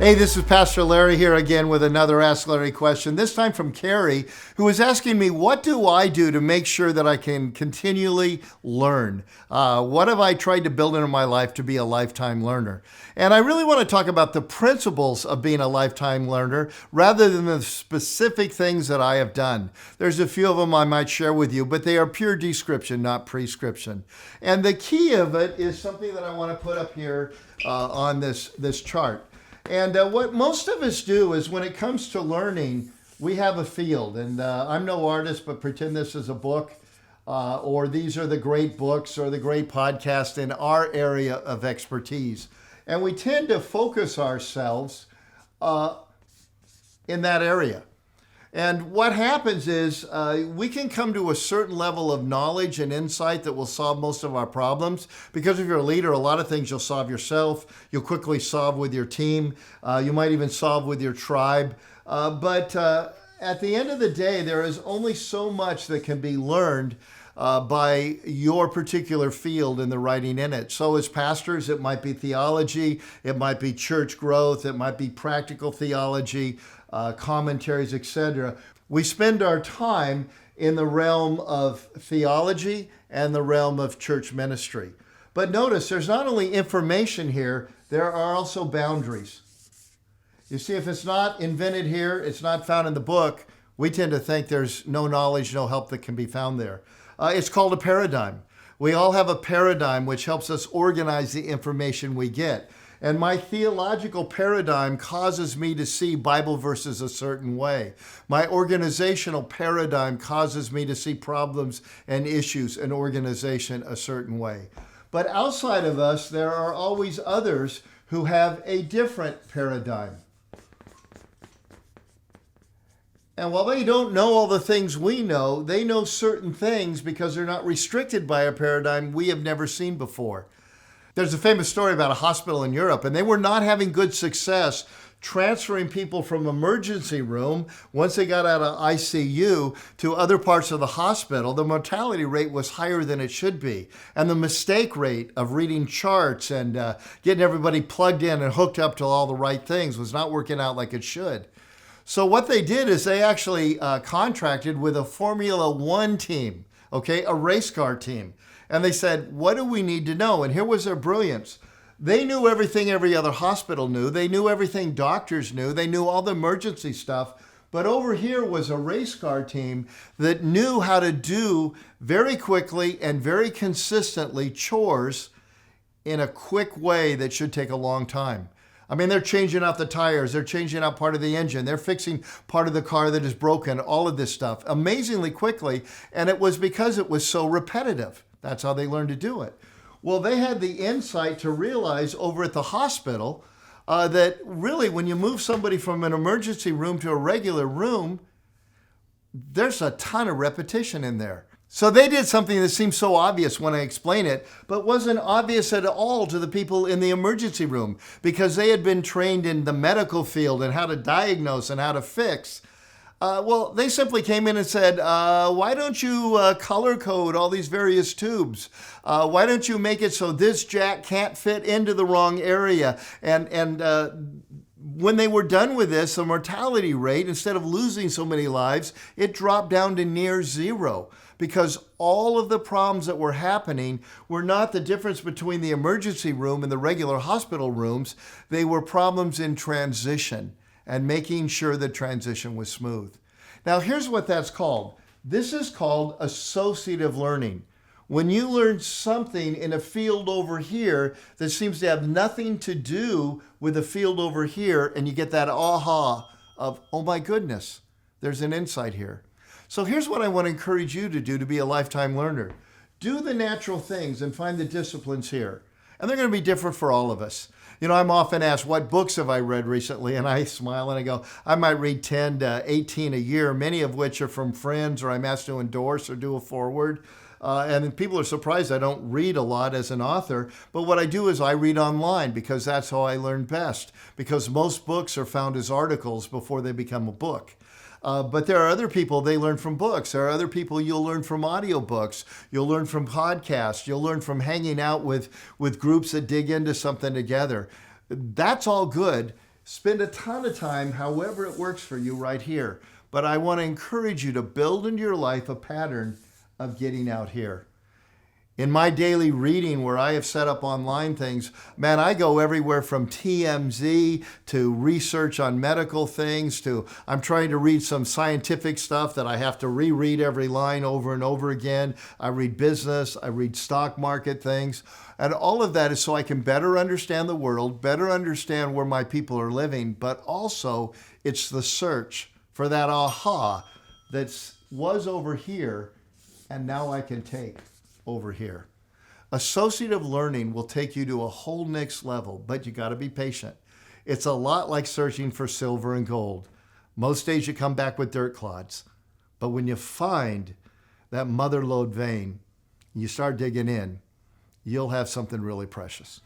Hey, this is Pastor Larry here again with another Ask Larry question, this time from Carrie, who is asking me, what do I do to make sure that I can continually learn? What have I tried to build into my life to be a lifetime learner? And I really want to talk about the principles of being a lifetime learner rather than the specific things that I have done. There's a few of them I might share with you, but they are pure description, not prescription. And the key of it is something that I want to put up here on this chart. And what most of us do is when it comes to learning, we have a field. And I'm no artist, but pretend this is a book, or these are the great books or the great podcasts in our area of expertise. And we tend to focus ourselves in that area. And what happens is we can come to a certain level of knowledge and insight that will solve most of our problems. Because if you're a leader, a lot of things you'll solve yourself. You'll quickly solve with your team. You might even solve with your tribe. But at the end of the day, there is only so much that can be learned by your particular field and the writing in it. So as pastors, it might be theology, it might be church growth, it might be practical theology, commentaries, etc. We spend our time in the realm of theology and the realm of church ministry. But notice, there's not only information here, there are also boundaries. You see, if it's not invented here, it's not found in the book, we tend to think there's no knowledge, no help that can be found there. It's called a paradigm. We all have a paradigm which helps us organize the information we get. And my theological paradigm causes me to see Bible verses a certain way. My organizational paradigm causes me to see problems and issues in organization a certain way. But outside of us, there are always others who have a different paradigm. And while they don't know all the things we know, they know certain things because they're not restricted by a paradigm we have never seen before. There's a famous story about a hospital in Europe, and they were not having good success transferring people from emergency room once they got out of ICU to other parts of the hospital. The mortality rate was higher than it should be. And the mistake rate of reading charts and getting everybody plugged in and hooked up to all the right things was not working out like it should. So what they did is they actually contracted with a Formula One team, a race car team. And they said, what do we need to know? And here was their brilliance. They knew everything every other hospital knew. They knew everything doctors knew. They knew all the emergency stuff. But over here was a race car team that knew how to do very quickly and very consistently chores in a quick way that should take a long time. I mean, they're changing out the tires, they're changing out part of the engine, they're fixing part of the car that is broken, all of this stuff amazingly quickly. And it was because it was so repetitive. That's how they learned to do it. Well, they had the insight to realize over at the hospital that really when you move somebody from an emergency room to a regular room, there's a ton of repetition in there. So they did something that seems so obvious when I explain it, but wasn't obvious at all to the people in the emergency room because they had been trained in the medical field and how to diagnose and how to fix. Well, they simply came in and said, why don't you color code all these various tubes? Why don't you make it so this jack can't fit into the wrong area? And when they were done with this, the mortality rate, instead of losing so many lives, it dropped down to near zero. Because all of the problems that were happening were not the difference between the emergency room and the regular hospital rooms. They were problems in transition and making sure the transition was smooth. Now, here's what that's called. This is called associative learning. When you learn something in a field over here that seems to have nothing to do with the field over here, and you get that aha of, oh my goodness, there's an insight here. So here's what I want to encourage you to do to be a lifetime learner. Do the natural things and find the disciplines here. And they're going to be different for all of us. You know, I'm often asked, what books have I read recently? And I smile and I go, I might read 10 to 18 a year, many of which are from friends or I'm asked to endorse or do a forward. And people are surprised I don't read a lot as an author. But what I do is I read online because that's how I learn best. Because most books are found as articles before they become a book. But there are other people, they learn from books. There are other people you'll learn from audiobooks. You'll learn from podcasts. You'll learn from hanging out with groups that dig into something together. That's all good. Spend a ton of time, however it works for you, right here. But I want to encourage you to build into your life a pattern of getting out here. In my daily reading, where I have set up online things, man, I go everywhere from TMZ to research on medical things to I'm trying to read some scientific stuff that I have to reread every line over and over again. I read business, I read stock market things. And all of that is so I can better understand the world, better understand where my people are living, but also it's the search for that aha that was over here and now I can take over here. Associative learning will take you to a whole next level, but you got to be patient. It's a lot like searching for silver and gold. Most days you come back with dirt clods, but when you find that mother lode vein, you start digging in, you'll have something really precious.